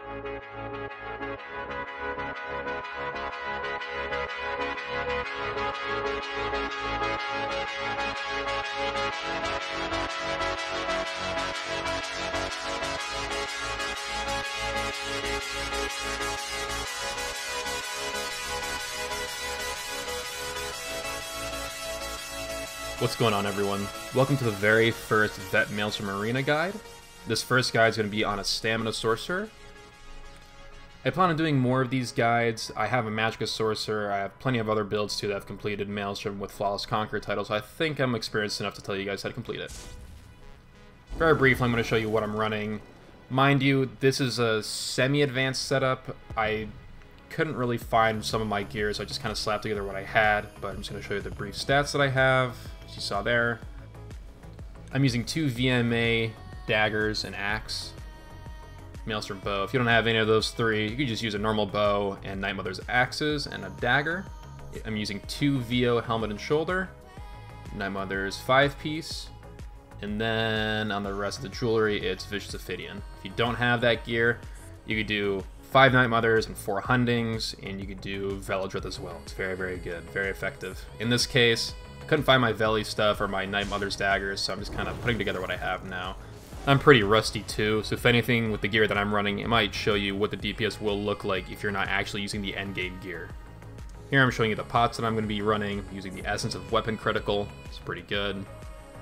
What's going on, everyone? Welcome to the very first Vet Maelstrom Arena guide. This first guide is going to be on a Stamina Sorcerer. I plan on doing more of these guides. I have a Magicka Sorcerer. I have plenty of other builds too that have completed Maelstrom with Flawless Conqueror titles, so I think I'm experienced enough to tell you guys how to complete it. Very briefly, I'm going to show you what I'm running. Mind you, this is a semi-advanced setup. I couldn't really find some of my gear, so I just kind of slapped together what I had, but I'm just going to show you the brief stats that I have. As you saw there, I'm using 2 VMA, daggers, and axe. Maelstrom bow. If you don't have any of those 3, you can just use a normal bow and Night Mother's axes and a dagger. I'm using 2 VO helmet and shoulder, Night Mother's 5-piece, and then on the rest of the jewelry, it's Vicious Ophidian. If you don't have that gear, you could do 5 Night Mothers and 4 Hundings, and you could do Veladrith as well. It's very, very good, very effective. In this case, I couldn't find my Veli stuff or my Night Mother's daggers, so I'm just kind of putting together what I have now. I'm pretty rusty too, so if anything with the gear that I'm running, it might show you what the DPS will look like if you're not actually using the endgame gear. Here I'm showing you the pots that I'm going to be running, using the Essence of Weapon Critical. It's pretty good.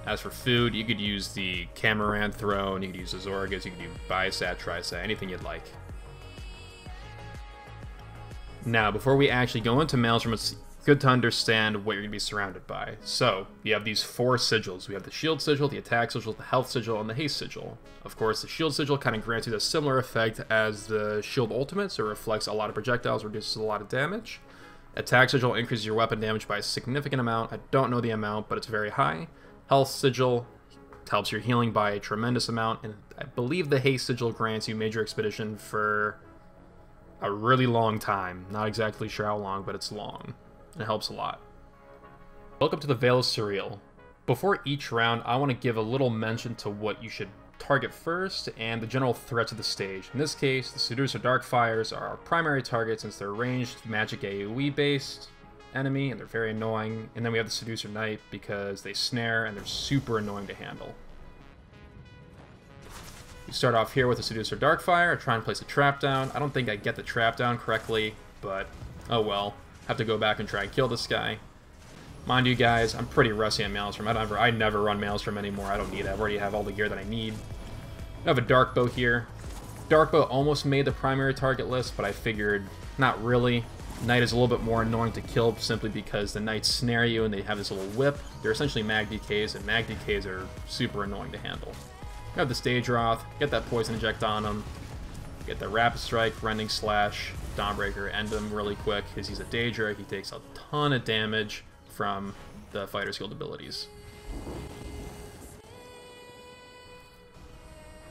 As for food, you could use the Camarant Throne, you could use the Zorgas, you could do Biosat, Trisat, anything you'd like. Now, before we actually go into Maelstrom, it's good to understand what you're going to be surrounded by. So, you have these 4 sigils. We have the Shield Sigil, the Attack Sigil, the Health Sigil, and the Haste Sigil. Of course, the Shield Sigil kind of grants you a similar effect as the Shield Ultimate, so it reflects a lot of projectiles, reduces a lot of damage. Attack Sigil increases your weapon damage by a significant amount. I don't know the amount, but it's very high. Health Sigil helps your healing by a tremendous amount, and I believe the Haste Sigil grants you Major Expedition for a really long time. Not exactly sure how long, but it's long. And it helps a lot. Welcome to the Veil of Surreal. Before each round, I want to give a little mention to what you should target first and the general threats of the stage. In this case, the Seducer Darkfires are our primary target since they're ranged magic AoE based enemy and they're very annoying. And then we have the Seducer Knight because they snare and they're super annoying to handle. We start off here with the Seducer Darkfire. I try and place a trap down. I don't think I get the trap down correctly, but oh well. Have to go back and try and kill this guy. Mind you guys, I'm pretty rusty on Maelstrom. I never run Maelstrom anymore. I don't need it. I already have all the gear that I need. I have a Dark Bow here. Dark Bow almost made the primary target list, but I figured not really. Knight is a little bit more annoying to kill simply because the Knights snare you and they have this little whip. They're essentially Mag DKs, and Mag DKs are super annoying to handle. You have the Stage Wrath, get that Poison Inject on him, get the Rapid Strike, Rending Slash, Dawnbreaker, end him really quick because he's a Daedra. He takes a ton of damage from the Fighter's Guild abilities.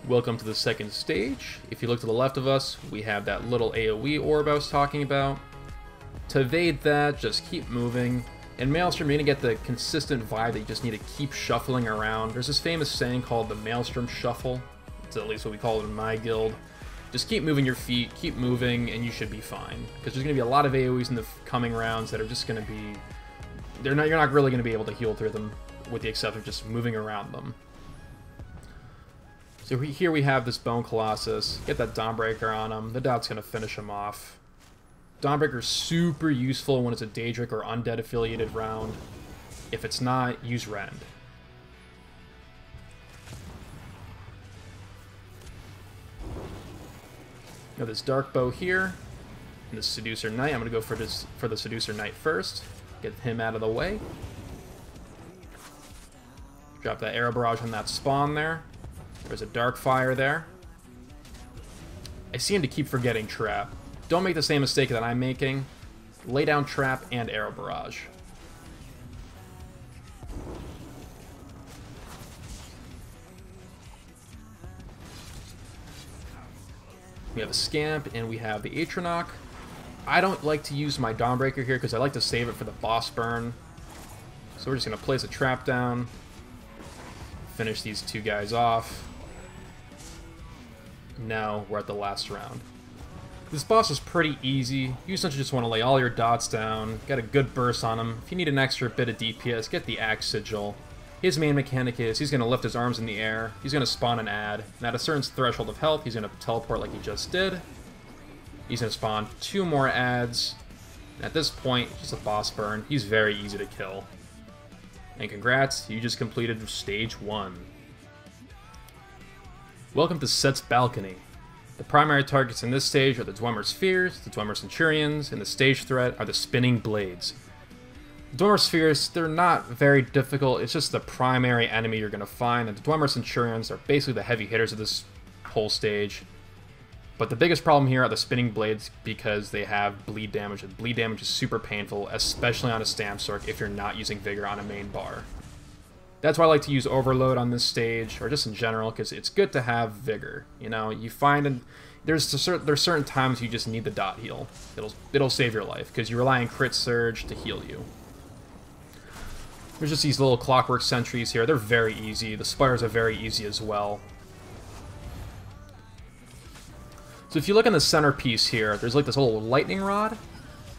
Welcome to the second stage. If you look to the left of us, we have that little AoE orb I was talking about. To evade that, just keep moving. In Maelstrom, you're going to get the consistent vibe that you just need to keep shuffling around. There's this famous saying called the Maelstrom Shuffle. It's at least what we call it in my guild. Just keep moving your feet, keep moving, and you should be fine. Because there's going to be a lot of AoEs in the coming rounds that are just going to be... you're not really going to be able to heal through them, with the exception of just moving around them. So here we have this Bone Colossus. Get that Dawnbreaker on him. The Dot's going to finish him off. Dawnbreaker's super useful when it's a Daedric or Undead affiliated round. If it's not, use Rend. Now this Dark Bow here, and this Seducer Knight. I'm going to go for the Seducer Knight first. Get him out of the way. Drop that Arrow Barrage on that spawn there. There's a Darkfire there. I seem to keep forgetting Trap. Don't make the same mistake that I'm making. Lay down Trap and Arrow Barrage. We have a Scamp, and we have the Atronach. I don't like to use my Dawnbreaker here because I like to save it for the boss burn. So we're just going to place a trap down, finish these two guys off. Now we're at the last round. This boss is pretty easy. You essentially just want to lay all your dots down, get a good burst on him. If you need an extra bit of DPS, get the Axe Sigil. His main mechanic is he's going to lift his arms in the air, he's going to spawn an ad, and at a certain threshold of health, he's going to teleport like he just did. He's going to spawn 2 more ads. And at this point, it's just a boss burn. He's very easy to kill. And congrats, you just completed Stage 1. Welcome to Set's Balcony. The primary targets in this stage are the Dwemer Spheres, the Dwemer Centurions, and the stage threat are the Spinning Blades. The Dwemer Spheres, they're not very difficult, it's just the primary enemy you're going to find, and the Dwemer Centurions are basically the heavy hitters of this whole stage. But the biggest problem here are the Spinning Blades because they have bleed damage, and bleed damage is super painful, especially on a Stamsork if you're not using Vigor on a main bar. That's why I like to use Overload on this stage, or just in general, because it's good to have Vigor. You know, you find there's certain times you just need the dot heal. It'll save your life, because you rely on Crit Surge to heal you. There's just these little Clockwork sentries here. They're very easy. The Spires are very easy as well. So if you look in the centerpiece here, there's like this little lightning rod.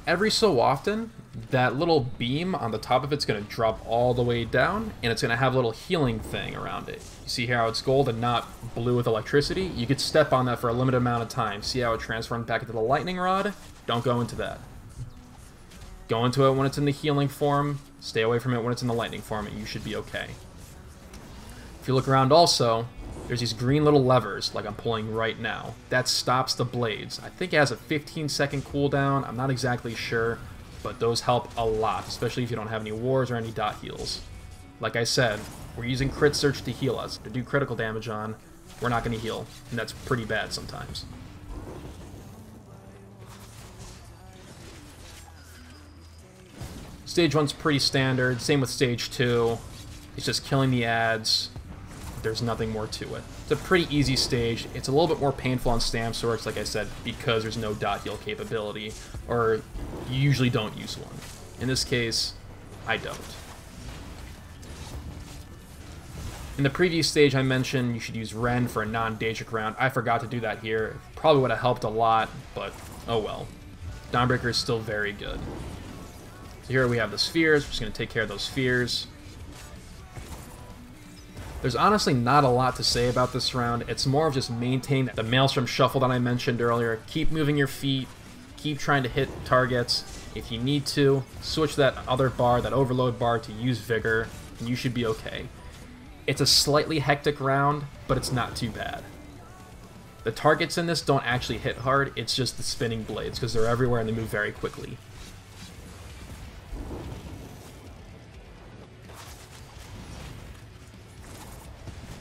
Every so often, that little beam on the top of it's going to drop all the way down, and it's going to have a little healing thing around it. You see how it's gold and not blue with electricity? You could step on that for a limited amount of time. See how it transforms back into the lightning rod? Don't go into that. Go into it when it's in the healing form, stay away from it when it's in the lightning form, and you should be okay. If you look around also, there's these green little levers, like I'm pulling right now. That stops the blades. I think it has a 15-second cooldown. I'm not exactly sure, but those help a lot, especially if you don't have any wars or any dot heals. Like I said, we're using Crit Surge to heal us. To do critical damage on, we're not going to heal, and that's pretty bad sometimes. Stage 1's pretty standard, same with Stage 2. It's just killing the ads. There's nothing more to it. It's a pretty easy stage. It's a little bit more painful on Stamsorks, like I said, because there's no dot heal capability, or you usually don't use one. In this case, I don't. In the previous stage I mentioned you should use Ren for a non-Daedric round. I forgot to do that here. Probably would have helped a lot, but oh well. Dawnbreaker is still very good. So here we have the spheres. We're just going to take care of those spheres. There's honestly not a lot to say about this round. It's more of just maintain the Maelstrom shuffle that I mentioned earlier. Keep moving your feet. Keep trying to hit targets. If you need to, switch that other bar, that overload bar, to use Vigor, and you should be okay. It's a slightly hectic round, but it's not too bad. The targets in this don't actually hit hard. It's just the Spinning Blades, because they're everywhere and they move very quickly.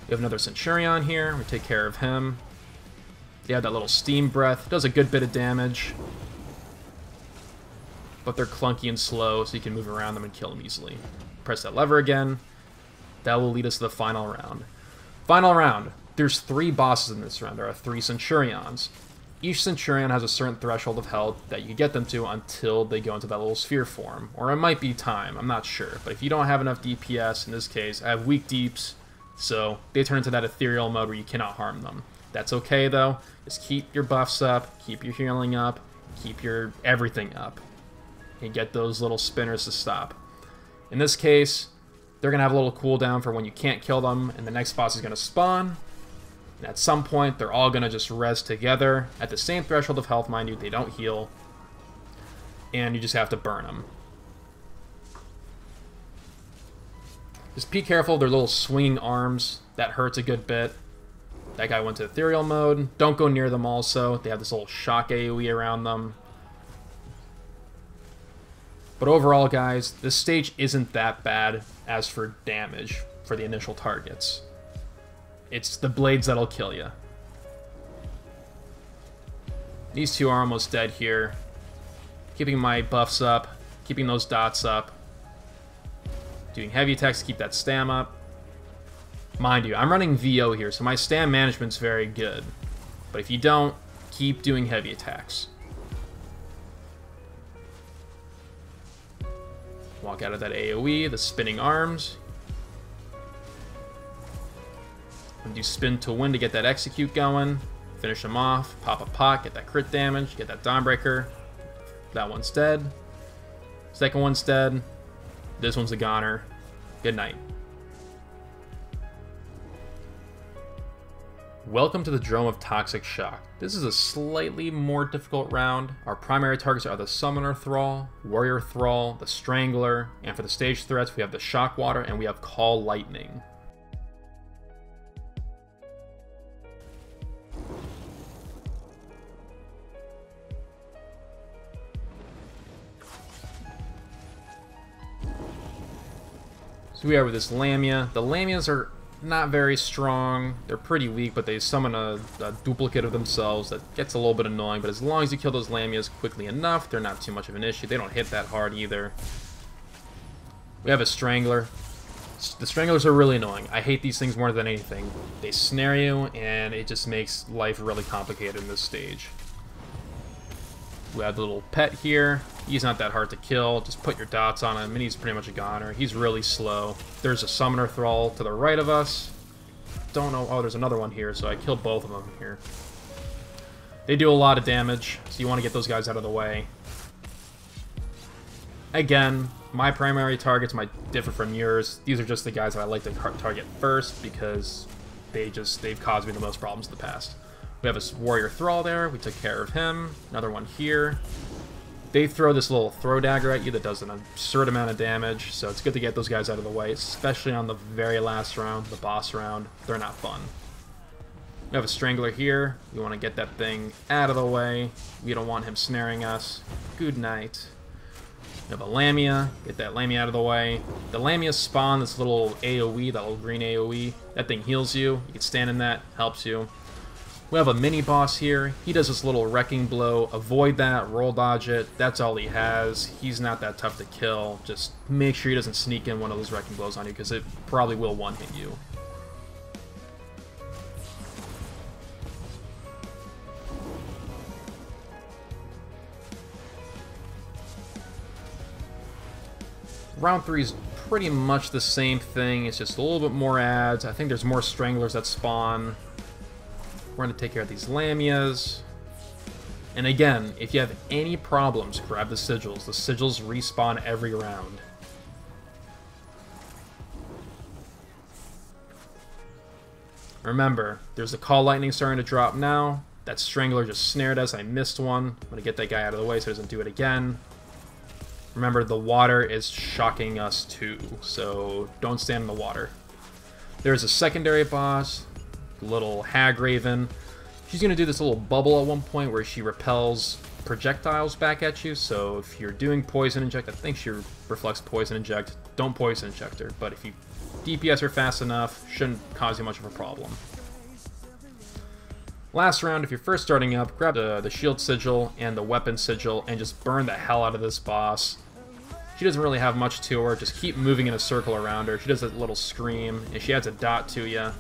We have another Centurion here. We take care of him. They have that little Steam Breath. Does a good bit of damage. But they're clunky and slow, so you can move around them and kill them easily. Press that lever again. That will lead us to the final round. Final round. There's 3 bosses in this round. There are 3 Centurions. Each Centurion has a certain threshold of health that you get them to until they go into that little sphere form. Or it might be time. I'm not sure. But if you don't have enough DPS, in this case, I have weak deeps. So they turn into that ethereal mode where you cannot harm them. That's okay though. Just keep your buffs up, keep your healing up, keep your everything up. And get those little spinners to stop. In this case, they're going to have a little cooldown for when you can't kill them, and the next boss is going to spawn. And at some point, they're all going to just res together. At the same threshold of health, mind you, they don't heal. And you just have to burn them. Just be careful of their little swinging arms. That hurts a good bit. That guy went to ethereal mode. Don't go near them also. They have this little shock AoE around them. But overall, guys, this stage isn't that bad as for damage for the initial targets. It's the blades that'll kill you. These 2 are almost dead here. Keeping my buffs up. Keeping those dots up. Doing heavy attacks to keep that stam up. Mind you, I'm running VO here, so my stam management's very good. But if you don't, keep doing heavy attacks. Walk out of that AoE, the spinning arms. And do spin to win to get that execute going. Finish him off, pop a pot, get that crit damage, get that Dawnbreaker. That one's dead. Second one's dead. This one's a goner. Good night. Welcome to the Drome of Toxic Shock. This is a slightly more difficult round. Our primary targets are the Summoner Thrall, Warrior Thrall, the Strangler, and for the stage threats we have the Shock Water and we have Call Lightning. So we have with this Lamia. The Lamias are not very strong. They're pretty weak, but they summon a duplicate of themselves that gets a little bit annoying, but as long as you kill those Lamias quickly enough, they're not too much of an issue. They don't hit that hard either. We have a Strangler. The Stranglers are really annoying. I hate these things more than anything. They snare you, and it just makes life really complicated in this stage. We have the little pet here. He's not that hard to kill. Just put your dots on him, and he's pretty much a goner. He's really slow. There's a Summoner Thrall to the right of us. Don't know. Oh, there's another one here, so I killed both of them here. They do a lot of damage, so you want to get those guys out of the way. Again, my primary targets might differ from yours. These are just the guys that I like to target first because they've caused me the most problems in the past. We have a Warrior Thrall there. We took care of him. Another one here. They throw this little throw dagger at you that does an absurd amount of damage, so it's good to get those guys out of the way, especially on the very last round, the boss round. They're not fun. We have a Strangler here. We want to get that thing out of the way. We don't want him snaring us. Good night. We have a Lamia. Get that Lamia out of the way. The Lamia spawn this little AoE, that little green AoE. That thing heals you. You can stand in that. Helps you. We have a mini-boss here. He does this little Wrecking Blow. Avoid that, roll dodge it. That's all he has. He's not that tough to kill. Just make sure he doesn't sneak in one of those Wrecking Blows on you, because it probably will one-hit you. Round 3 is pretty much the same thing. It's just a little bit more adds. I think there's more Stranglers that spawn. We're going to take care of these Lamias. And again, if you have any problems, grab the Sigils. The Sigils respawn every round. Remember, there's the Call Lightning starting to drop now. That Strangler just snared us. I missed one. I'm going to get that guy out of the way so he doesn't do it again. Remember, the water is shocking us too, so don't stand in the water. There's a secondary boss. Little Hag Raven. She's going to do this little bubble at one point where she repels projectiles back at you, so if you're doing Poison Inject, I think she reflects Poison Inject, don't Poison Inject her, but if you DPS her fast enough, shouldn't cause you much of a problem. Last round, if you're first starting up, grab the Shield Sigil and the Weapon Sigil and just burn the hell out of this boss. She doesn't really have much to her, just keep moving in a circle around her. She does that little scream, and she adds a dot to you.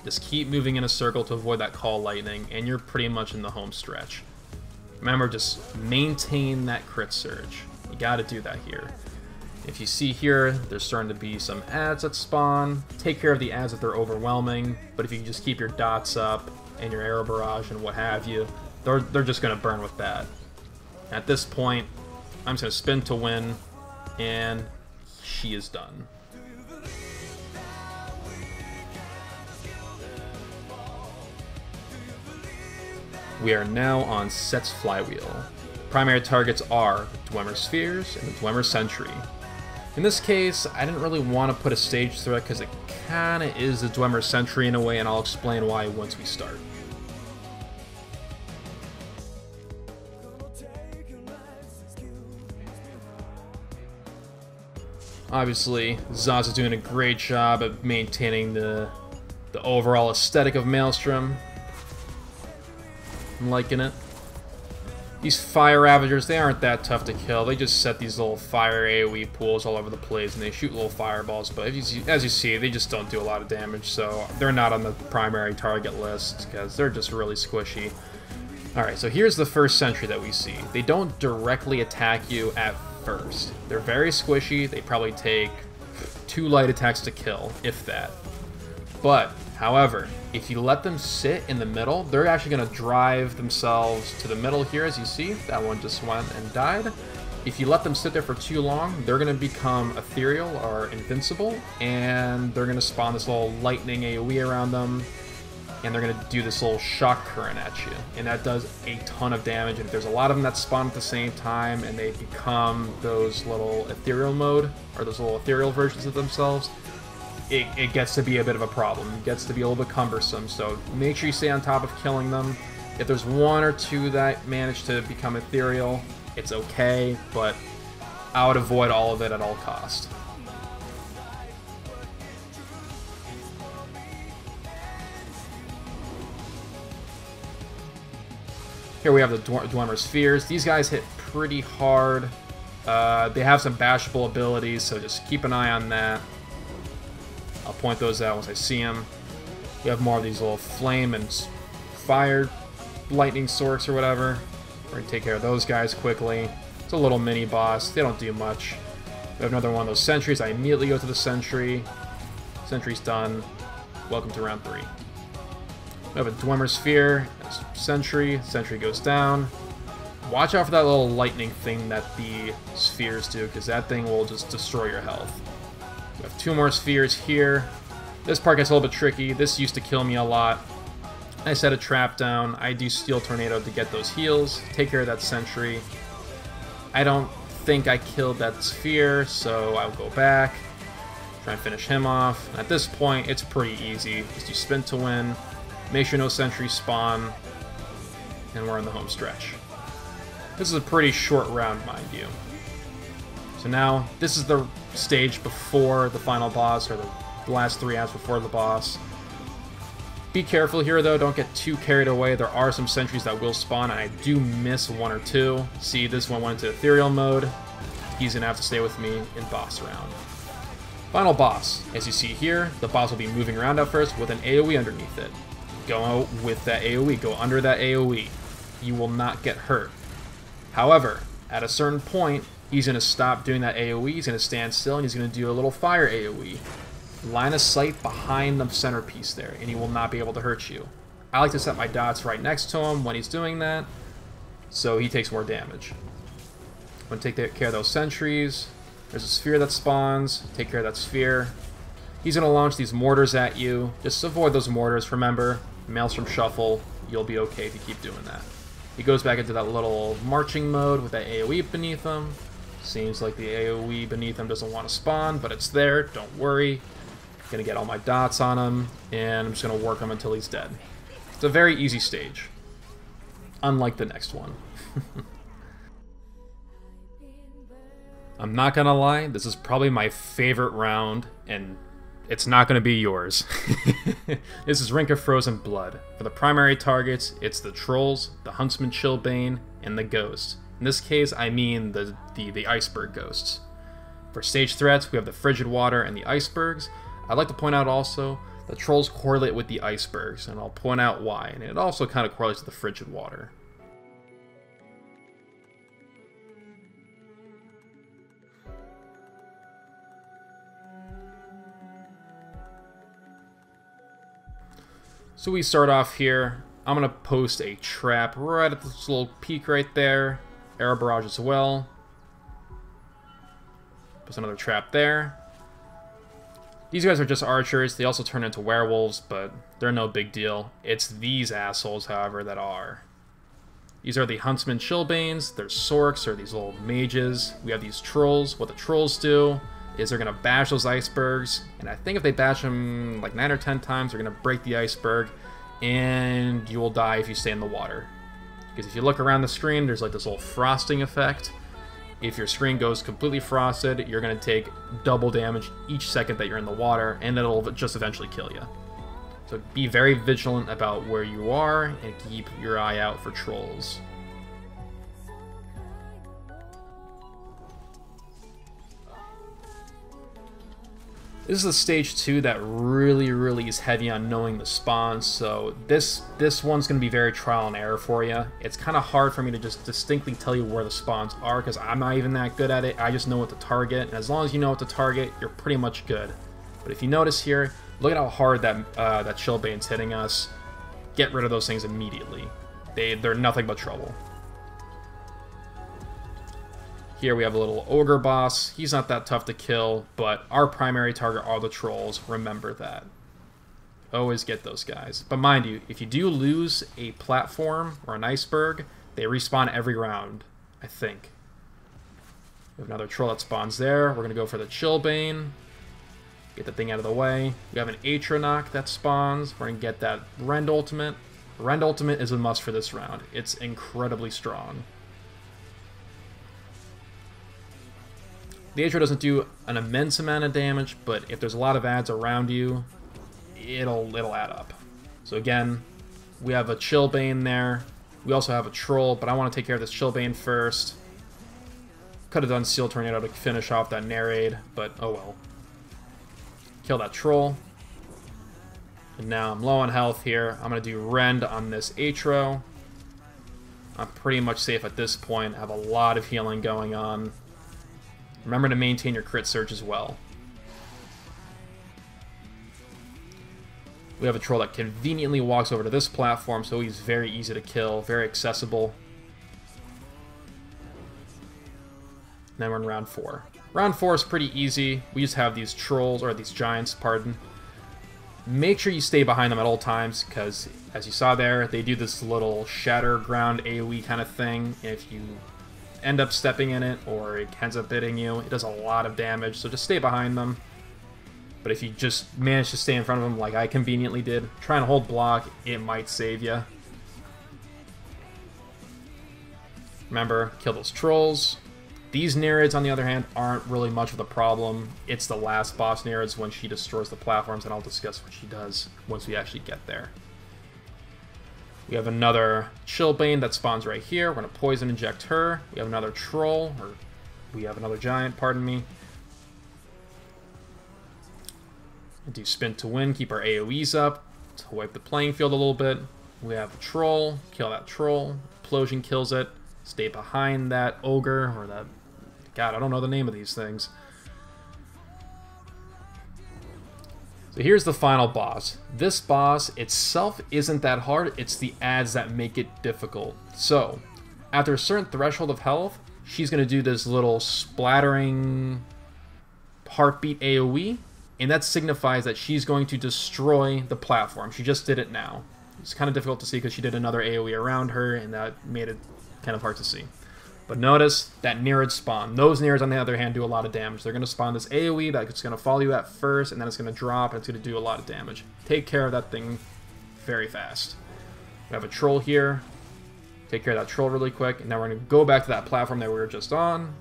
Just keep moving in a circle to avoid that Call Lightning, and you're pretty much in the home stretch. Remember, just maintain that crit surge. You gotta do that here. If you see here, there's starting to be some adds that spawn. Take care of the adds if they're overwhelming, but if you can just keep your dots up and your arrow barrage and what have you, they're just gonna burn with that. At this point, I'm just gonna spin to win, and she is done. We are now on Set's Flywheel. Primary targets are the Dwemer Spheres and the Dwemer Sentry. In this case, I didn't really want to put a stage threat because it kinda is the Dwemer Sentry in a way, and I'll explain why once we start. Obviously, Zaz is doing a great job of maintaining the overall aesthetic of Maelstrom. I'm liking it. These Fire Ravagers, they aren't that tough to kill. They just set these little fire AoE pools all over the place, and they shoot little fireballs, but as you see, they just don't do a lot of damage, so they're not on the primary target list, because they're just really squishy. Alright, so here's the first sentry that we see. They don't directly attack you at first. They're very squishy. They probably take 2 light attacks to kill, if that. But However, if you let them sit in the middle, they're actually going to drive themselves to the middle here, as you see. That one just went and died. If you let them sit there for too long, they're going to become ethereal or invincible, and they're going to spawn this little lightning AoE around them, and they're going to do this little shock current at you, and that does a ton of damage. And if there's a lot of them that spawn at the same time, and they become those little ethereal mode, or those little ethereal versions of themselves, it gets to be a bit of a problem. It gets to be a little bit cumbersome, so make sure you stay on top of killing them. If there's one or two that manage to become ethereal, it's okay, but I would avoid all of it at all costs. Here we have the Dwemer Spheres. These guys hit pretty hard. They have some bashable abilities, so just keep an eye on that. I'll point those out once I see them. We have more of these little flame and fire lightning sorks or whatever. We're going to take care of those guys quickly. It's a little mini boss. They don't do much. We have another one of those sentries. I immediately go to the sentry. Sentry's done. Welcome to round 3. We have a Dwemer Sphere, a sentry. Sentry goes down. Watch out for that little lightning thing that the spheres do, because that thing will just destroy your health. We have 2 more spheres here. This part gets a little bit tricky. This used to kill me a lot. I set a trap down. I do Steel Tornado to get those heals. Take care of that sentry. I don't think I killed that sphere, so I'll go back. Try and finish him off. At this point, it's pretty easy. Just do spin to win. Make sure no sentries spawn. And we're in the home stretch. This is a pretty short round, mind you. So now, this is the stage before the final boss, or the last 3 rounds before the boss. Be careful here, though. Don't get too carried away. There are some sentries that will spawn, and I do miss 1 or 2. See, this one went into ethereal mode. He's going to have to stay with me in boss round. Final boss. As you see here, the boss will be moving around at first with an AoE underneath it. Go with that AoE. Go under that AoE. You will not get hurt. However, at a certain point, he's going to stop doing that AoE, he's going to stand still, and he's going to do a little fire AoE. Line of sight behind the centerpiece there, and he will not be able to hurt you. I like to set my dots right next to him when he's doing that, so he takes more damage. I'm going to take care of those sentries. There's a sphere that spawns. Take care of that sphere. He's going to launch these mortars at you. Just avoid those mortars. Remember, Maelstrom Shuffle, you'll be okay if you keep doing that. He goes back into that little marching mode with that AoE beneath him. Seems like the AoE beneath him doesn't want to spawn, but it's there. Don't worry. Gonna get all my dots on him, and I'm just gonna work him until he's dead. It's a very easy stage. Unlike the next one. I'm not gonna lie, this is probably my favorite round, and it's not gonna be yours. This is Rink of Frozen Blood. For the primary targets, it's the Trolls, the Huntsman Chillbane, and the Ghost. In this case, I mean the Iceberg Ghosts. For stage threats, we have the Frigid Water and the Icebergs. I'd like to point out also, the Trolls correlate with the Icebergs, and I'll point out why, and it also kind of correlates with the Frigid Water. So we start off here. I'm going to post a trap right at this little peak right there. Arrow barrage as well. Post another trap there. These guys are just archers. They also turn into werewolves, but they're no big deal. It's these assholes, however, that are. These are the Huntsman Chillbanes. They're Sorks, or these little mages. We have these Trolls. What the Trolls do is they're going to bash those icebergs, and I think if they bash them like 9 or 10 times, they're going to break the iceberg, and you will die if you stay in the water. Because if you look around the screen, there's like this little frosting effect. If your screen goes completely frosted, you're going to take double damage each second that you're in the water, and it'll just eventually kill you. So be very vigilant about where you are, and keep your eye out for trolls. This is the stage 2 that really is heavy on knowing the spawns, so this one's going to be very trial and error for you. It's kind of hard for me to just distinctly tell you where the spawns are, because I'm not even that good at it. I just know what to target, and as long as you know what to target, you're pretty much good. But if you notice here, Look at how hard that Chillbane's hitting us. Get rid of those things immediately. They're nothing but trouble. Here we have a little ogre boss. He's not that tough to kill, but our primary target are the trolls. Remember that. Always get those guys. But mind you, if you do lose a platform or an iceberg, they respawn every round, I think. We have another troll that spawns there. We're going to go for the Chillbane. Get the thing out of the way. We have an Atronach that spawns. We're going to get that Rend Ultimate. Rend Ultimate is a must for this round. It's incredibly strong. The Atro doesn't do an immense amount of damage, but if there's a lot of ads around you, it'll add up. So again, we have a Chillbane there. We also have a troll, but I want to take care of this Chillbane first. Could have done Seal Tornado to finish off that Narade, but oh well. Kill that troll. And now I'm low on health here. I'm going to do Rend on this Atro. I'm pretty much safe at this point. I have a lot of healing going on. Remember to maintain your crit surge as well. We have a troll that conveniently walks over to this platform, so he's very easy to kill, very accessible. And then we're in round 4. Round 4 is pretty easy. We just have these trolls, or these giants, pardon. Make sure you stay behind them at all times, because as you saw there, they do this little shatter ground AoE kind of thing. If you end up stepping in it, or it ends up hitting you, it does a lot of damage, so just stay behind them. But if you just manage to stay in front of them like I conveniently did, try and hold block, it might save you. Remember, kill those trolls. These Nereids, on the other hand, aren't really much of the problem. It's the last boss Nereids when she destroys the platforms, and I'll discuss what she does once we actually get there. We have another Chillbane that spawns right here. We're going to poison inject her. We have another troll, or we have another giant, pardon me. Do spin to win, keep our AoEs up to wipe the playing field a little bit. We have a troll, kill that troll. Implosion kills it. Stay behind that ogre, or that... God, I don't know the name of these things. So here's the final boss. This boss itself isn't that hard, it's the ads that make it difficult. So, after a certain threshold of health, she's going to do this little splattering heartbeat AoE, and that signifies that she's going to destroy the platform. She just did it now. It's kind of difficult to see because she did another AoE around her, and that made it kind of hard to see. But notice that Nereid spawn. Those Nereids, on the other hand, do a lot of damage. They're going to spawn this AoE that's going to follow you at first, and then it's going to drop, and it's going to do a lot of damage. Take care of that thing very fast. We have a troll here. Take care of that troll really quick, and now we're going to go back to that platform that we were just on.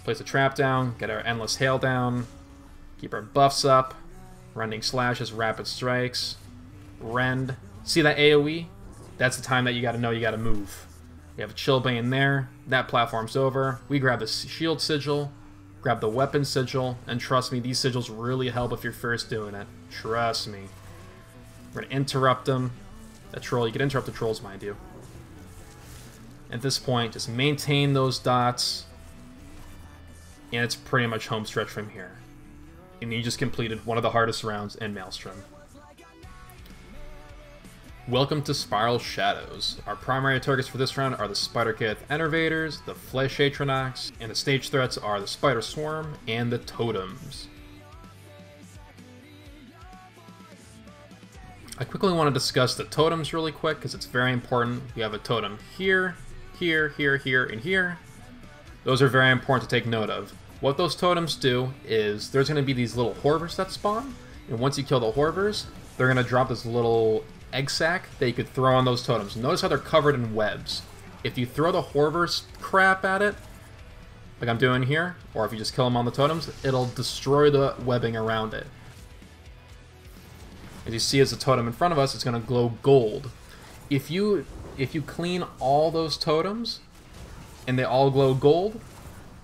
Place a trap down, get our Endless Hail down, keep our buffs up, Rending Slashes, Rapid Strikes, Rend. See that AoE? That's the time that you got to know you got to move. We have a Chillbane there. That platform's over. We grab the Shield Sigil, grab the Weapon Sigil, and trust me, these sigils really help if you're first doing it. Trust me. We're going to interrupt them. That troll, you can interrupt the trolls, mind you. At this point, just maintain those dots, and it's pretty much home stretch from here. And you just completed one of the hardest rounds in Maelstrom. Welcome to Spiral Shadows. Our primary targets for this round are the Spider-Kith Enervators, the Flesh Atronachs, and the stage threats are the Spider Swarm and the Totems. I quickly want to discuss the Totems really quick because it's very important. We have a Totem here, here, here, here, and here. Those are very important to take note of. What those Totems do is there's going to be these little Horvers that spawn, and once you kill the Horvers, they're going to drop this little egg sack that you could throw on those Totems. Notice how they're covered in webs. If you throw the Horvers crap at it, like I'm doing here, or if you just kill them on the Totems, it'll destroy the webbing around it. As you see, as the Totem in front of us, it's going to glow gold. If you clean all those Totems, and they all glow gold,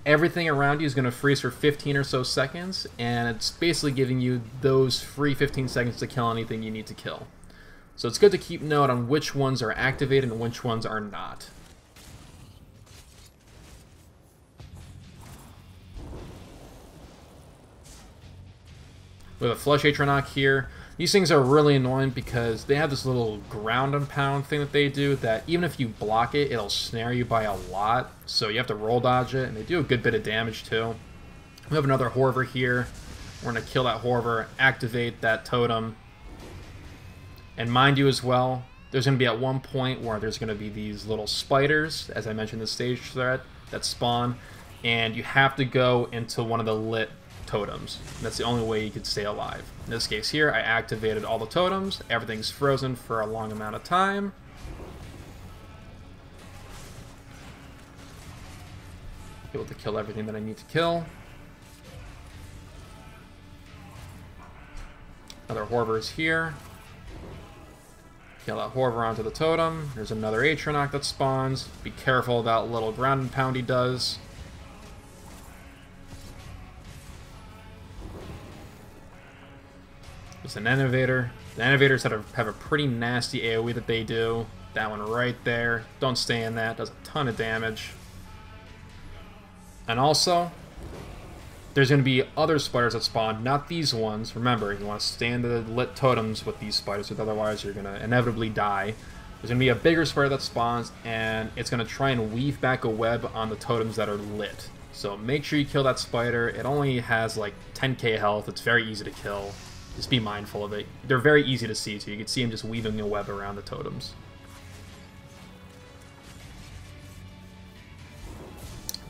everything around you is going to freeze for 15 or so seconds, and it's basically giving you those free 15 seconds to kill anything you need to kill. So it's good to keep note on which ones are activated and which ones are not. With a Flush Atronach here, these things are really annoying because they have this little ground and pound thing that they do that even if you block it, it'll snare you by a lot. So you have to roll dodge it, and they do a good bit of damage too. We have another Horver here. We're going to kill that Horver, activate that totem. And mind you as well, there's going to be at one point where there's going to be these little spiders, as I mentioned in the stage threat, that spawn. And you have to go into one of the lit totems. That's the only way you could stay alive. In this case here, I activated all the totems. Everything's frozen for a long amount of time. Able to kill everything that I need to kill. Another Horver is here. Kill that Horver onto the totem. There's another Atronach that spawns. Be careful of that little ground and pound he does. There's an Innovator. The Innovators have a pretty nasty AoE that they do. That one right there. Don't stay in that. Does a ton of damage. And also, there's going to be other spiders that spawn, not these ones. Remember, you want to stay in the lit totems with these spiders, because otherwise you're going to inevitably die. There's going to be a bigger spider that spawns, and it's going to try and weave back a web on the totems that are lit. So make sure you kill that spider. It only has like 10k health. It's very easy to kill. Just be mindful of it. They're very easy to see, too. You can see him just weaving a web around the totems.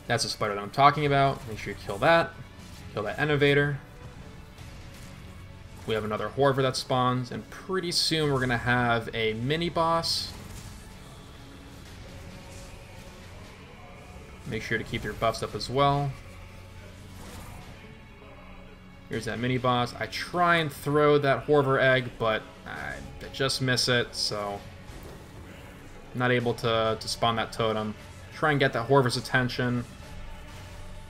That's the spider that I'm talking about. Make sure you kill that. Kill that Innovator. We have another Horver that spawns, and pretty soon we're going to have a mini-boss. Make sure to keep your buffs up as well. Here's that mini-boss. I try and throw that Horver egg, but I just miss it, so I'm not able to spawn that totem. Try and get that Horver's attention.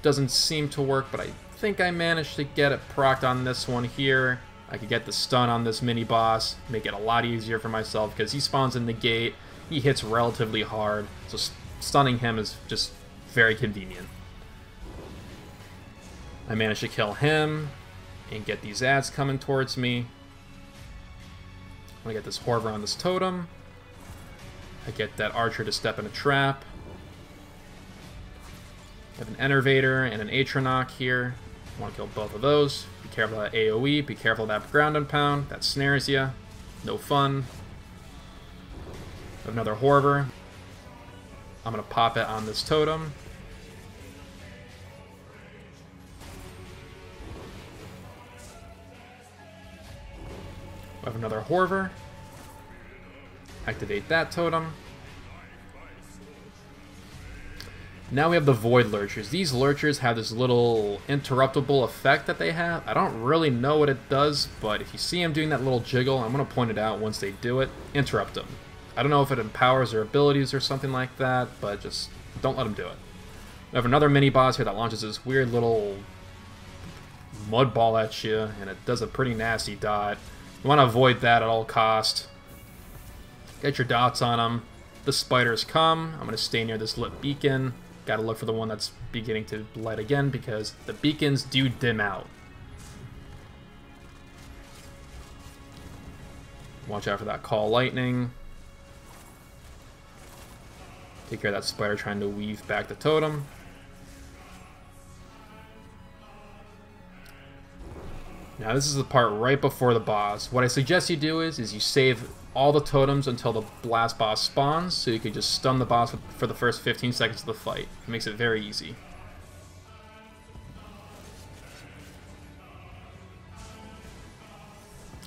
Doesn't seem to work, but I think I managed to get it procced on this one here. I could get the stun on this mini-boss, make it a lot easier for myself, because he spawns in the gate, he hits relatively hard, so stunning him is just very convenient. I managed to kill him, and get these ads coming towards me. I'm gonna get this Horver on this totem. I get that Archer to step in a trap. I have an Enervator and an Atronach here. I want to kill both of those. Be careful of that AoE. Be careful of that ground and pound. That snares you. No fun. I have another Horver. I'm going to pop it on this totem. I have another Horver. Activate that totem. Now we have the Void Lurchers. These Lurchers have this little interruptible effect that they have. I don't really know what it does, but if you see them doing that little jiggle, I'm going to point it out once they do it. Interrupt them. I don't know if it empowers their abilities or something like that, but just don't let them do it. We have another mini-boss here that launches this weird little mud ball at you, and it does a pretty nasty dot. You want to avoid that at all cost. Get your dots on them. The spiders come. I'm going to stay near this lit beacon. Gotta look for the one that's beginning to light again, because the beacons do dim out. Watch out for that Call Lightning. Take care of that spider trying to weave back the totem. Now this is the part right before the boss. What I suggest you do is you save all the totems until the last boss spawns, so you can just stun the boss for the first 15 seconds of the fight. It makes it very easy.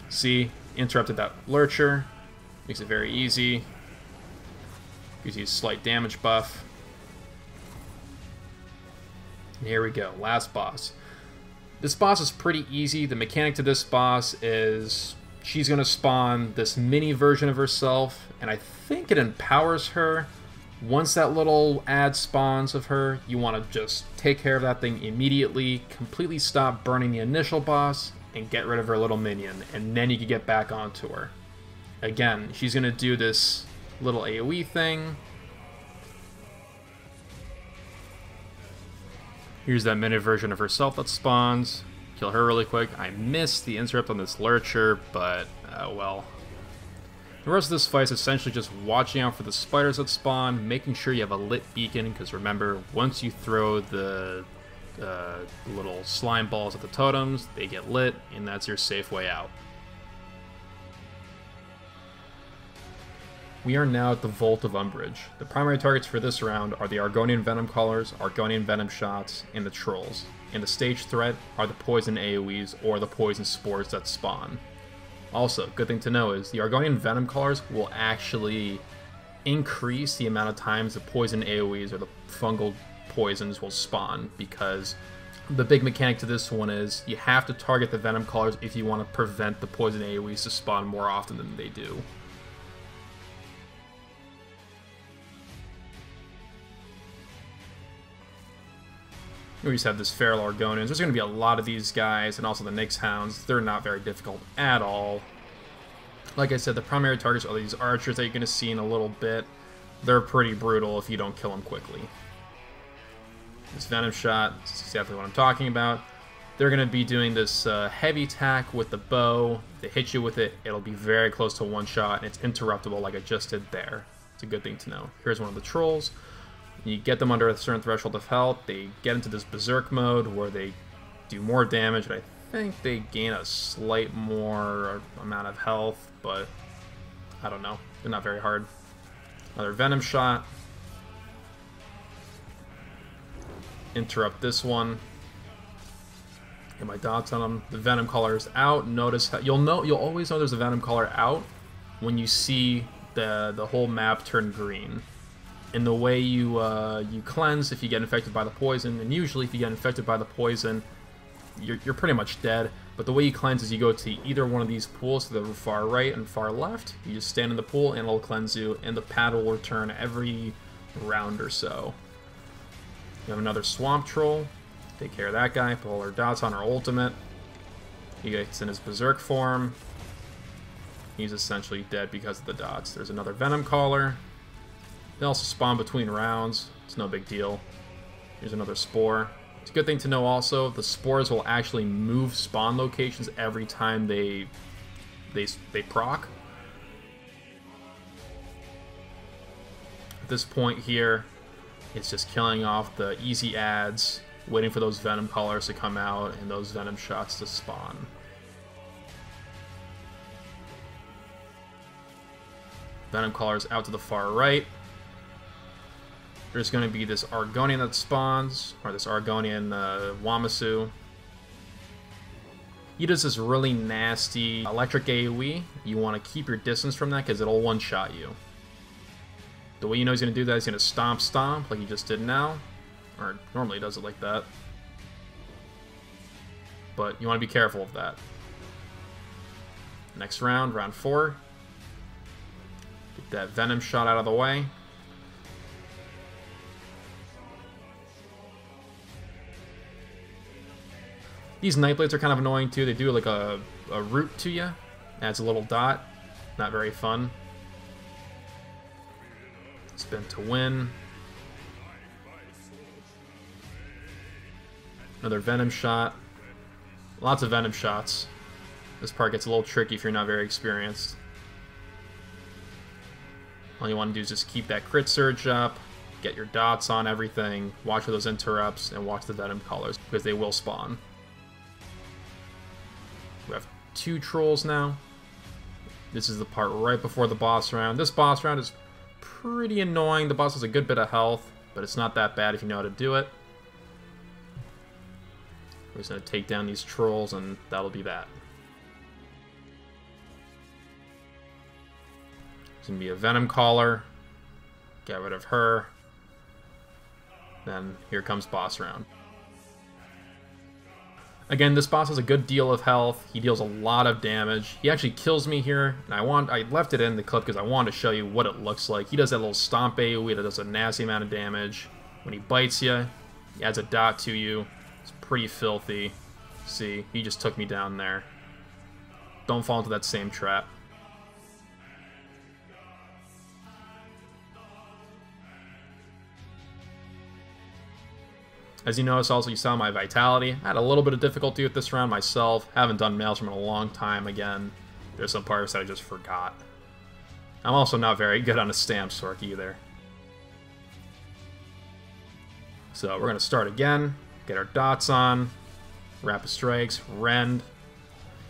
See, interrupted that Lurcher. Makes it very easy. Gives you a slight damage buff. And here we go, last boss. This boss is pretty easy. The mechanic to this boss is she's going to spawn this mini version of herself, and I think it empowers her. Once that little ad spawns of her, you want to just take care of that thing immediately, completely stop burning the initial boss, and get rid of her little minion, and then you can get back onto her. Again, she's going to do this little AoE thing. Here's that mini version of herself that spawns. Kill her really quick. I missed the interrupt on this Lurcher, but well. The rest of this fight is essentially just watching out for the spiders that spawn, making sure you have a lit beacon, because remember, once you throw the little slime balls at the totems, they get lit, and that's your safe way out. We are now at the Vault of Umbrage. The primary targets for this round are the Argonian Venom Callers, Argonian Venom Shots, and the Trolls. And the stage threat are the Poison AoEs or the Poison Spores that spawn. Also, good thing to know is the Argonian Venom Callers will actually increase the amount of times the Poison AoEs or the fungal poisons will spawn, because the big mechanic to this one is you have to target the Venom Callers if you want to prevent the Poison AoEs to spawn more often than they do. We just have this Feral Argonians. There's going to be a lot of these guys, and also the Nyx Hounds. They're not very difficult at all. Like I said, the primary targets are these archers that you're going to see in a little bit. They're pretty brutal if you don't kill them quickly. This Venom Shot, this is exactly what I'm talking about. They're going to be doing this heavy attack with the bow. If they hit you with it, it'll be very close to one shot, and it's interruptible like I just did there. It's a good thing to know. Here's one of the Trolls. You get them under a certain threshold of health, they get into this Berserk mode where they do more damage, and I think they gain a slight more amount of health, but I don't know. They're not very hard. Another Venom Shot. Interrupt this one. Get my dots on them. The Venom Caller is out. Notice how, you'll always know there's a Venom Caller out when you see the whole map turn green. And the way you cleanse if you get infected by the poison, and usually if you get infected by the poison, you're pretty much dead. But the way you cleanse is you go to either one of these pools to the far right and far left. You just stand in the pool and it'll cleanse you, and the pad will return every round or so. You have another Swamp Troll. Take care of that guy. Put all our dots on our ultimate. He gets in his Berserk form. He's essentially dead because of the dots. There's another Venom Caller. They also spawn between rounds. It's no big deal. Here's another Spore. It's a good thing to know also, the Spores will actually move spawn locations every time they proc. At this point here, it's just killing off the easy ads, waiting for those Venom Callers to come out and those Venom Shots to spawn. Venom Callers out to the far right. There's going to be this Argonian that spawns, or this Argonian Wamasu. He does this really nasty electric AoE. You want to keep your distance from that because it'll one-shot you. The way you know he's going to do that is he's going to stomp stomp like he just did now. Or normally he does it like that. But you want to be careful of that. Next round, round 4. Get that Venom Shot out of the way. These Nightblades are kind of annoying too. They do like a root to you. Adds a little dot. Not very fun. Spin to win. Another Venom Shot. Lots of Venom Shots. This part gets a little tricky if you're not very experienced. All you want to do is just keep that crit surge up, get your dots on everything, watch for those interrupts, and watch the Venom Callers, because they will spawn. We have 2 Trolls now. This is the part right before the boss round. This boss round is pretty annoying. The boss has a good bit of health, but it's not that bad if you know how to do it. We're just going to take down these Trolls, and that'll be that. There's going to be a Venom Caller. Get rid of her. Then here comes boss round. Again, this boss has a good deal of health. He deals a lot of damage. He actually kills me here, and I left it in the clip because I wanted to show you what it looks like. He does that little stomp AoE that does a nasty amount of damage. When he bites you, he adds a dot to you. It's pretty filthy. See, he just took me down there. Don't fall into that same trap. As you notice, also, you saw my vitality. I had a little bit of difficulty with this round myself. Haven't done Maelstrom in a long time again. There's some parts that I just forgot. I'm also not very good on a stamp sork either. So we're going to start again, get our dots on, Rapid Strikes, Rend.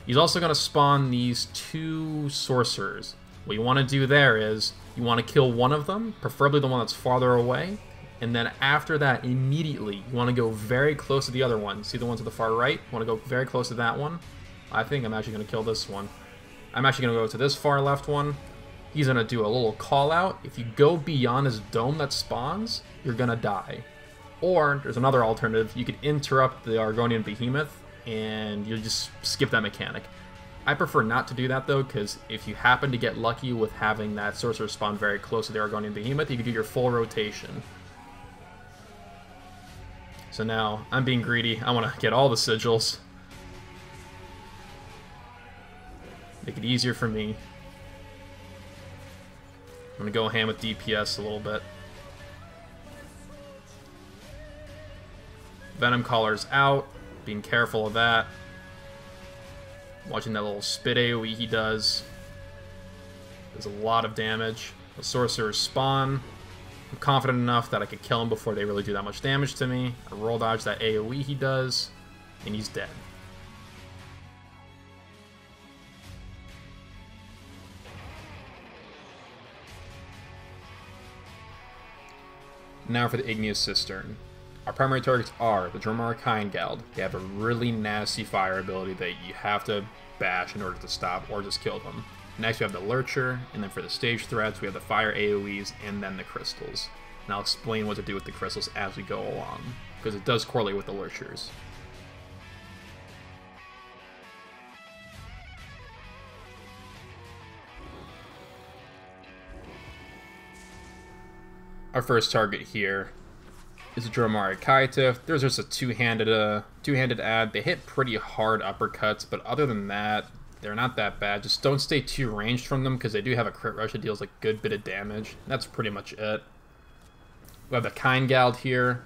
He's also going to spawn these 2 sorcerers. What you want to do there is, you want to kill one of them, preferably the one that's farther away, and then after that, immediately, you want to go very close to the other one. See the one to the far right? You want to go very close to that one. I think I'm actually going to kill this one. I'm actually going to go to this far left one. He's going to do a little call out. If you go beyond his dome that spawns, you're going to die. Or, there's another alternative. You could interrupt the Argonian Behemoth, and you just skip that mechanic. I prefer not to do that, though, because if you happen to get lucky with having that sorcerer spawn very close to the Argonian Behemoth, you can do your full rotation. So now, I'm being greedy. I want to get all the sigils. Make it easier for me. I'm going to go ham with DPS a little bit. Venom Caller's out. Being careful of that. Watching that little spit AoE he does. Does a lot of damage. The sorcerers spawn. I'm confident enough that I could kill him before they really do that much damage to me. I roll dodge that AoE he does, and he's dead. Now for the Igneous Cistern. Our primary targets are the Dromar Kindgald. They have a really nasty fire ability that you have to bash in order to stop or just kill them. Next we have the Lurcher, and then for the stage threats we have the fire AoEs and then the crystals. And I'll explain what to do with the crystals as we go along, because it does correlate with the Lurchers. Our first target here is a Dromari Kaitiff. There's just a two-handed add. They hit pretty hard uppercuts, but other than that, they're not that bad. Just don't stay too ranged from them, because they do have a crit rush that deals a good bit of damage. That's pretty much it. We have the Kindgald here.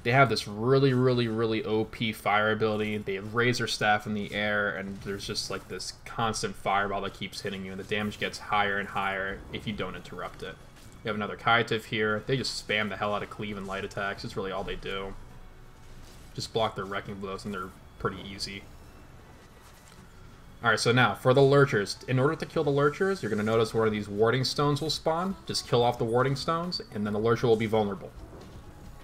They have this really, really, really OP fire ability. They raise their staff in the air, and there's just like this constant fireball that keeps hitting you, and the damage gets higher and higher if you don't interrupt it. We have another Kaitiff here. They just spam the hell out of cleave and light attacks. It's really all they do. Just block their wrecking blows, and they're pretty easy. Alright, so now, for the Lurchers. In order to kill the Lurchers, you're going to notice one of these warding stones will spawn. Just kill off the warding stones, and then the Lurcher will be vulnerable.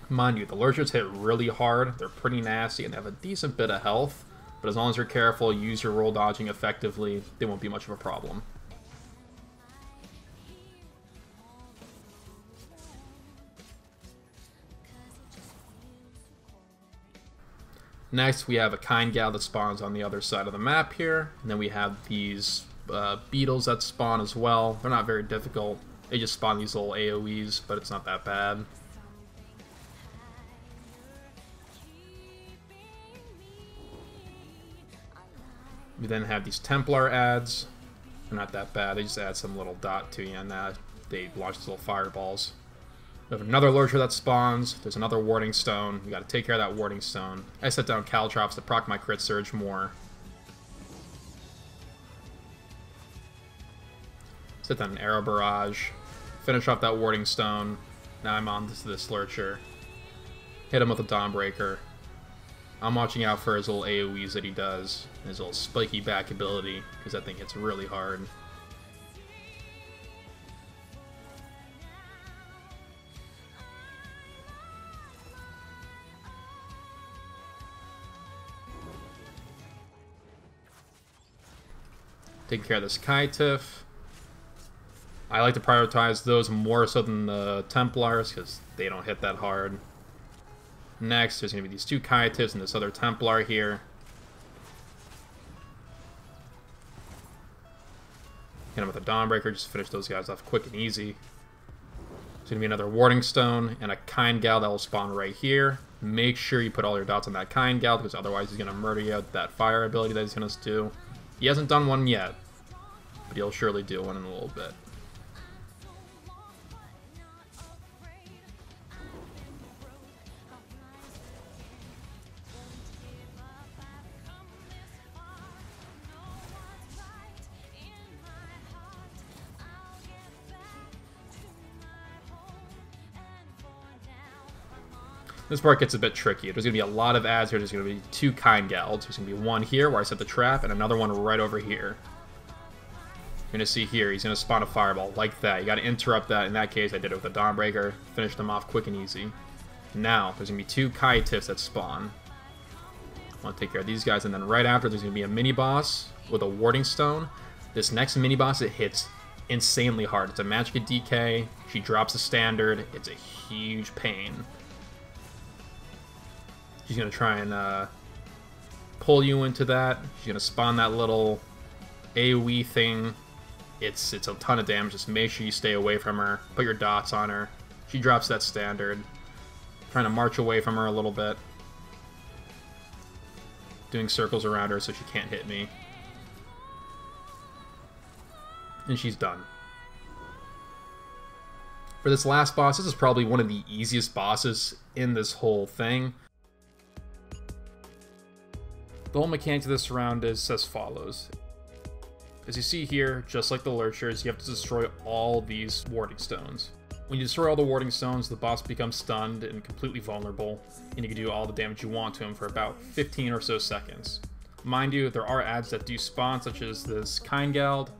Mind you, the Lurchers hit really hard. They're pretty nasty, and they have a decent bit of health. But as long as you're careful, use your roll dodging effectively, they won't be much of a problem. Next, we have a Kindgald that spawns on the other side of the map here. And then we have these beetles that spawn as well. They're not very difficult. They just spawn these little AoEs, but it's not that bad. We then have these Templar adds. They're not that bad. They just add some little dot to you, and they launch these little fireballs. We have another Lurcher that spawns. There's another Warding Stone. We gotta take care of that Warding Stone. I set down Caltrops to proc my crit surge more. Set down an Arrow Barrage. Finish off that Warding Stone. Now I'm on to this Lurcher. Hit him with a Dawnbreaker. I'm watching out for his little AoEs that he does. His little spiky back ability, because that thing hits really hard. Taking care of this Kaitiff. I like to prioritize those more so than the Templars, because they don't hit that hard. Next, there's going to be these two Kaitiffs and this other Templar here. Hit him with a Dawnbreaker, just finish those guys off quick and easy. There's going to be another Warding Stone and a Kindgald that will spawn right here. Make sure you put all your dots on that Kindgald, because otherwise he's going to murder you with that fire ability that he's going to do. He hasn't done one yet, but he'll surely do one in a little bit. This part gets a bit tricky. There's going to be a lot of ads here. There's going to be 2 Kind Galds. There's going to be one here where I set the trap, and another one right over here. You're going to see here, he's going to spawn a Fireball like that. You got to interrupt that. In that case, I did it with a Dawnbreaker. Finished them off quick and easy. Now, there's going to be 2 Kai Tiffs that spawn. I want to take care of these guys, and then right after, there's going to be a mini-boss with a Warding Stone. This next mini-boss, it hits insanely hard. It's a Magicka DK. She drops a standard. It's a huge pain. She's going to try and pull you into that. She's going to spawn that little AoE thing. It's a ton of damage. Just make sure you stay away from her. Put your dots on her. She drops that standard. Trying to march away from her a little bit. Doing circles around her so she can't hit me. And she's done. For this last boss, this is probably one of the easiest bosses in this whole thing. The whole mechanic of this round is as follows. As you see here, just like the Lurchers, you have to destroy all these Warding Stones. When you destroy all the Warding Stones, the boss becomes stunned and completely vulnerable, and you can do all the damage you want to him for about 15 or so seconds. Mind you, there are ads that do spawn, such as this Kind Gald.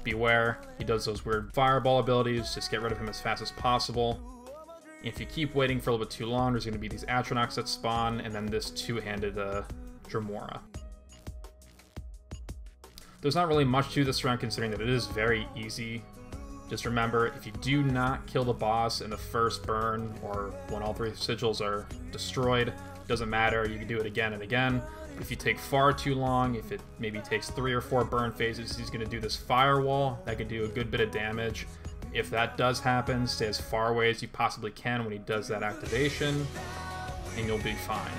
Beware, he does those weird fireball abilities, just get rid of him as fast as possible. If you keep waiting for a little bit too long, there's going to be these Atronachs that spawn, and then this two-handed Dremora. There's not really much to this round considering that it is very easy. Just remember, if you do not kill the boss in the first burn, or when all 3 sigils are destroyed, doesn't matter, you can do it again and again. If you take far too long, if it maybe takes 3 or 4 burn phases, he's going to do this firewall. That could do a good bit of damage. If that does happen, stay as far away as you possibly can when he does that activation, and you'll be fine.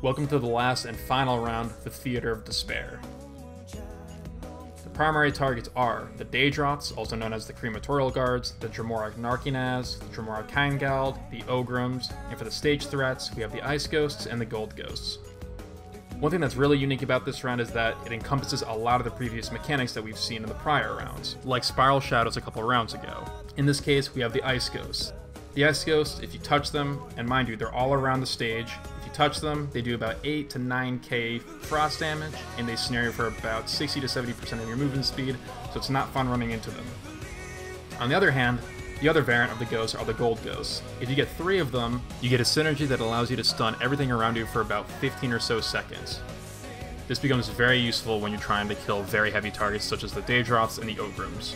Welcome to the last and final round, the Theater of Despair. The primary targets are the Daedroths, also known as the Crematorial Guards, the Dremora Narkinaz, the Dremora Kind Gald, the Ogrims, and for the stage threats, we have the Ice Ghosts and the Gold Ghosts. One thing that's really unique about this round is that it encompasses a lot of the previous mechanics that we've seen in the prior rounds, like Spiral Shadows a couple rounds ago. In this case, we have the Ice Ghosts. The Ice Ghosts, if you touch them, and mind you, they're all around the stage, if you touch them, they do about 8 to 9k frost damage, and they snare you for about 60 to 70% of your movement speed, so it's not fun running into them. On the other hand, the other variant of the ghosts are the Gold Ghosts. If you get 3 of them, you get a synergy that allows you to stun everything around you for about 15 or so seconds. This becomes very useful when you're trying to kill very heavy targets such as the Daedroths and the Ogrims.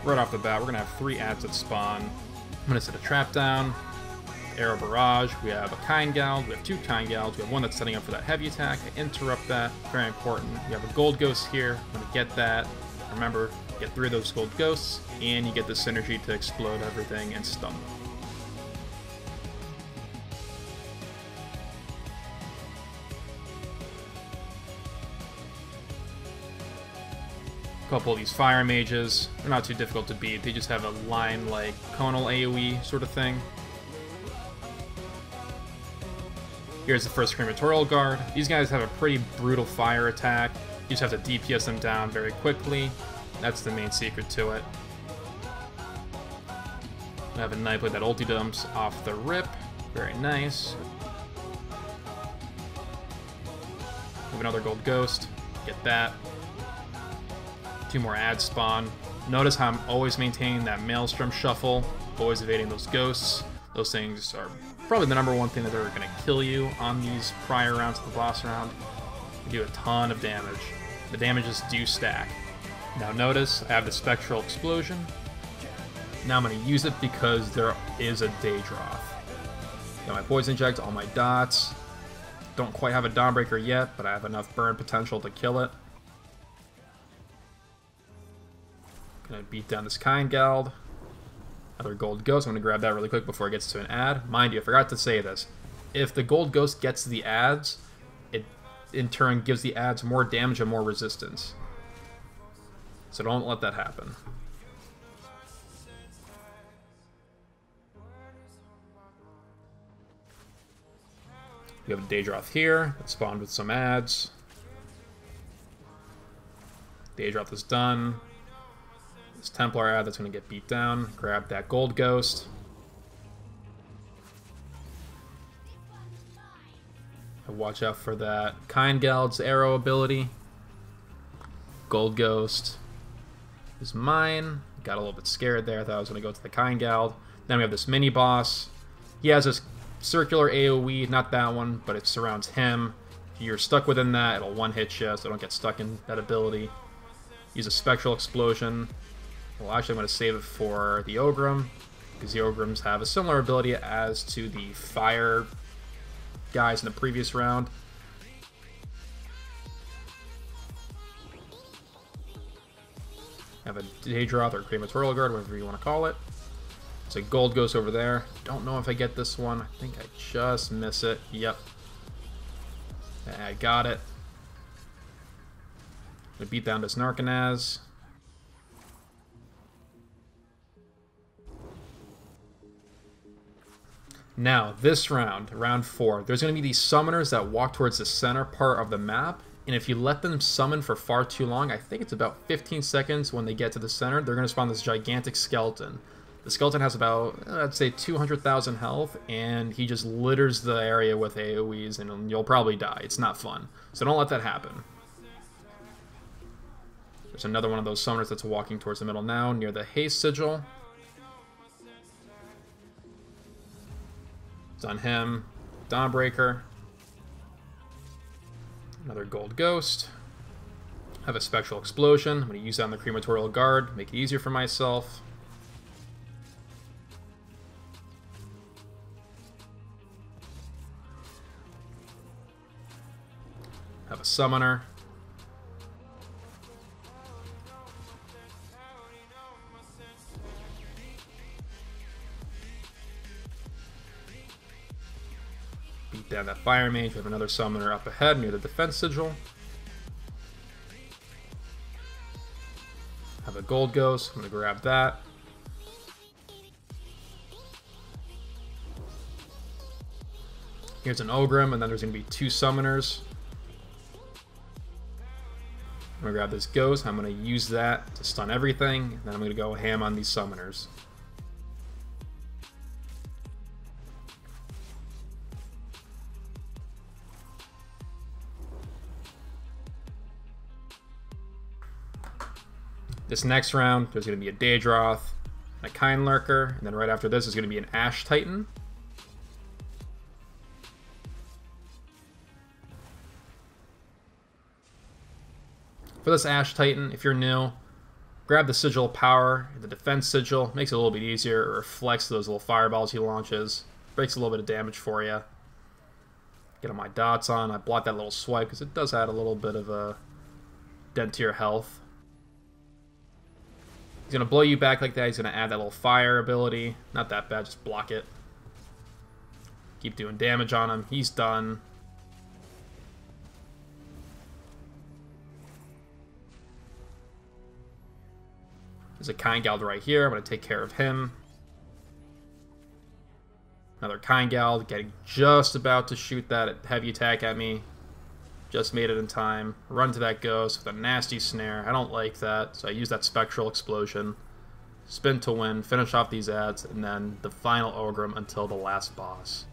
Right off the bat, we're going to have 3 ads that spawn. I'm going to set a trap down, Arrow Barrage, we have a Kind Gald, we have 2 Kind Galds, we have one that's setting up for that heavy attack, I interrupt that, very important. We have a Gold Ghost here, I'm going to get that. Remember, get 3 of those Gold Ghosts, and you get the synergy to explode everything and stun them. Couple of these fire mages. They're not too difficult to beat. They just have a line like conal AoE sort of thing. Here's the first Crematorial Guard. These guys have a pretty brutal fire attack. You just have to DPS them down very quickly. That's the main secret to it. We have a knight play that ulti dumps off the rip. Very nice. We have another Gold Ghost. Get that. 2 more ads spawn. Notice how I'm always maintaining that Maelstrom shuffle, always evading those ghosts. Those things are probably the #1 thing that are going to kill you on these prior rounds of the boss round. They do a ton of damage. The damages do stack. Now notice I have the Spectral Explosion. Now I'm going to use it because there is a Daedroth. Got my Poison Inject, all my dots. Don't quite have a Dawnbreaker yet, but I have enough burn potential to kill it. Gonna beat down this Kind Gald. Another Gold Ghost. I'm gonna grab that really quick before it gets to an ad. Mind you, I forgot to say this. If the Gold Ghost gets the ads, it in turn gives the ads more damage and more resistance. So don't let that happen. We have a Daedroth here that spawned with some ads. Daedroth is done. This Templar ad that's going to get beat down. Grab that Gold Ghost. And watch out for that Kind Gald's arrow ability. Gold Ghost is mine. Got a little bit scared there. I thought I was going to go to the Kind Gald. Then we have this mini boss. He has this circular AoE, not that one, but it surrounds him. If you're stuck within that, it'll one-hit you, so don't get stuck in that ability. Use a Spectral Explosion. Well, actually, I'm going to save it for the Ogrim, because the Ogrims have a similar ability as to the fire guys in the previous round. Have a Daedroth or Crematorial Guard, whatever you want to call it. So Gold Ghost over there. Don't know if I get this one. I think I just miss it. Yep. I got it. Gonna beat down this Narcanaz. Now, this round, round 4, there's going to be these summoners that walk towards the center part of the map, and if you let them summon for far too long, I think it's about 15 seconds when they get to the center, they're going to spawn this gigantic skeleton. The skeleton has about, I'd say, 200,000 health, and he just litters the area with AoEs, and you'll probably die. It's not fun. So don't let that happen. There's another one of those summoners that's walking towards the middle now, near the Haste Sigil. It's on him. Dawnbreaker. Another Gold Ghost. I have a Spectral Explosion. I'm going to use that on the Crematorial Guard, make it easier for myself. Have a Summoner. Beat down that Fire Mage. We have another Summoner up ahead near the Defense Sigil. Have a Gold Ghost. I'm going to grab that. Here's an Ogrim, and then there's going to be 2 Summoners. I'm going to grab this Ghost. I'm going to use that to stun everything. And then I'm going to go ham on these Summoners. This next round, there's going to be a Daedroth, a Kind Lurker, and then right after this is going to be an Ash Titan. For this Ash Titan, if you're new, grab the Sigil of Power, the Defense Sigil, makes it a little bit easier. It reflects those little fireballs he launches, breaks a little bit of damage for you. Get all my dots on. I block that little swipe because it does add a little bit of a dent to your health. He's going to blow you back like that. He's going to add that little fire ability. Not that bad, just block it. Keep doing damage on him. He's done. There's a Kind Gald right here. I'm going to take care of him. Another Kind Gald, getting just about to shoot that heavy attack at me. Just made it in time. Run to that Ghost with a nasty snare. I don't like that, so I use that Spectral Explosion. Spin to win, finish off these ads, and then the final Ogrim until the last boss.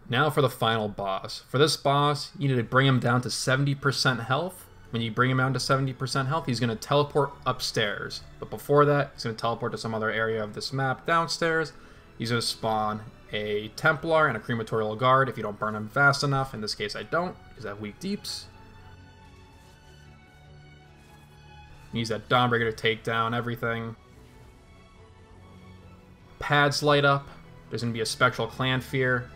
Now for the final boss. For this boss, you need to bring him down to 70% health. When you bring him down to 70% health, he's going to teleport upstairs. But before that, he's going to teleport to some other area of this map downstairs. He's going to spawn a Templar and a Crematorial Guard if you don't burn him fast enough. In this case, I don't, because I have weak deeps. Use that Dawnbreaker to take down everything. Pads light up. There's going to be a Spectral Clan Fear.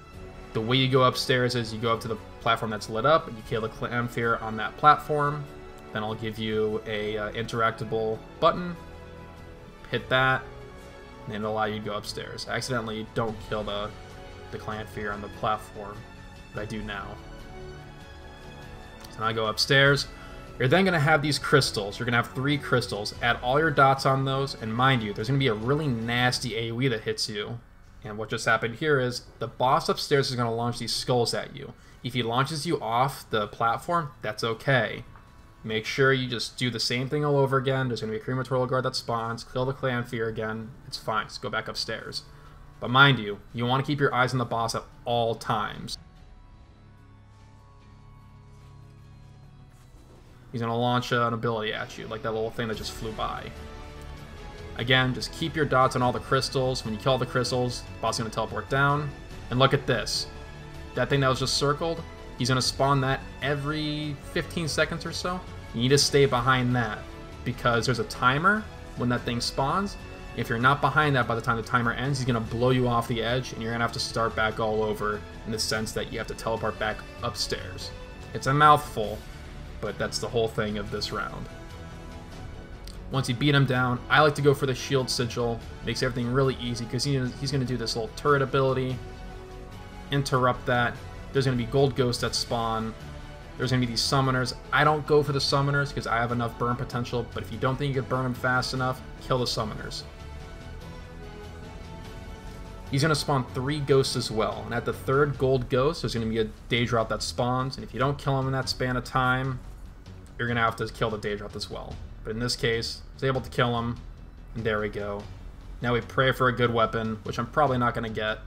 The way you go upstairs is you go up to the platform that's lit up, and you kill the Clanfear on that platform. Then I'll give you a interactable button. Hit that, and it'll allow you to go upstairs. I accidentally don't kill the Clanfear on the platform, but I do now. So now I go upstairs. You're then going to have these crystals. You're going to have 3 crystals. Add all your dots on those, and mind you, there's going to be a really nasty AoE that hits you. And what just happened here is the boss upstairs is going to launch these skulls at you. If he launches you off the platform, that's okay. Make sure you just do the same thing all over again. There's going to be a crematorial guard that spawns. Kill the Clanfear again. It's fine. Just go back upstairs. But mind you, you want to keep your eyes on the boss at all times. He's going to launch an ability at you, like that little thing that just flew by. Again, just keep your dots on all the crystals. When you kill all the crystals, the boss is going to teleport down. And look at this. That thing that was just circled, he's going to spawn that every 15 seconds or so. You need to stay behind that, because there's a timer when that thing spawns. If you're not behind that by the time the timer ends, he's going to blow you off the edge, and you're going to have to start back all over, in the sense that you have to teleport back upstairs. It's a mouthful, but that's the whole thing of this round. Once you beat him down, I like to go for the shield sigil. Makes everything really easy, because he's going to do this little turret ability. Interrupt that. There's going to be gold ghosts that spawn. There's going to be these summoners. I don't go for the summoners because I have enough burn potential, but if you don't think you can burn them fast enough, kill the summoners. He's going to spawn 3 ghosts as well, and at the 3rd gold ghost, there's going to be a Daedrop that spawns, and if you don't kill him in that span of time, you're going to have to kill the Daedrop as well. But in this case, I was able to kill him, and there we go. Now we pray for a good weapon, which I'm probably not going to get.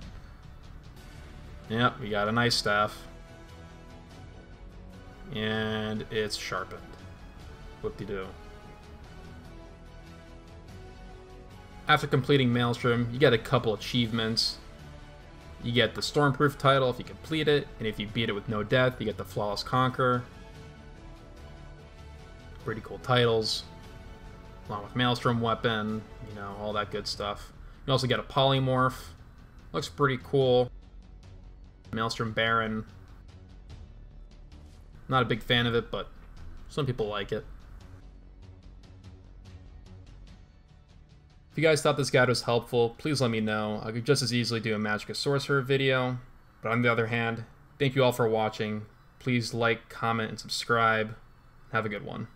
Yep, we got a nice staff. And it's sharpened. Whoop-de-doo. After completing Maelstrom, you get a couple achievements. You get the Stormproof title if you complete it, and if you beat it with no death, you get the Flawless Conquer. Pretty cool titles. Along with Maelstrom weapon, you know, all that good stuff. You also get a Polymorph. Looks pretty cool. Maelstrom Baron. Not a big fan of it, but some people like it. If you guys thought this guide was helpful, please let me know. I could just as easily do a Magicka Sorcerer video. But on the other hand, thank you all for watching. Please like, comment, and subscribe. Have a good one.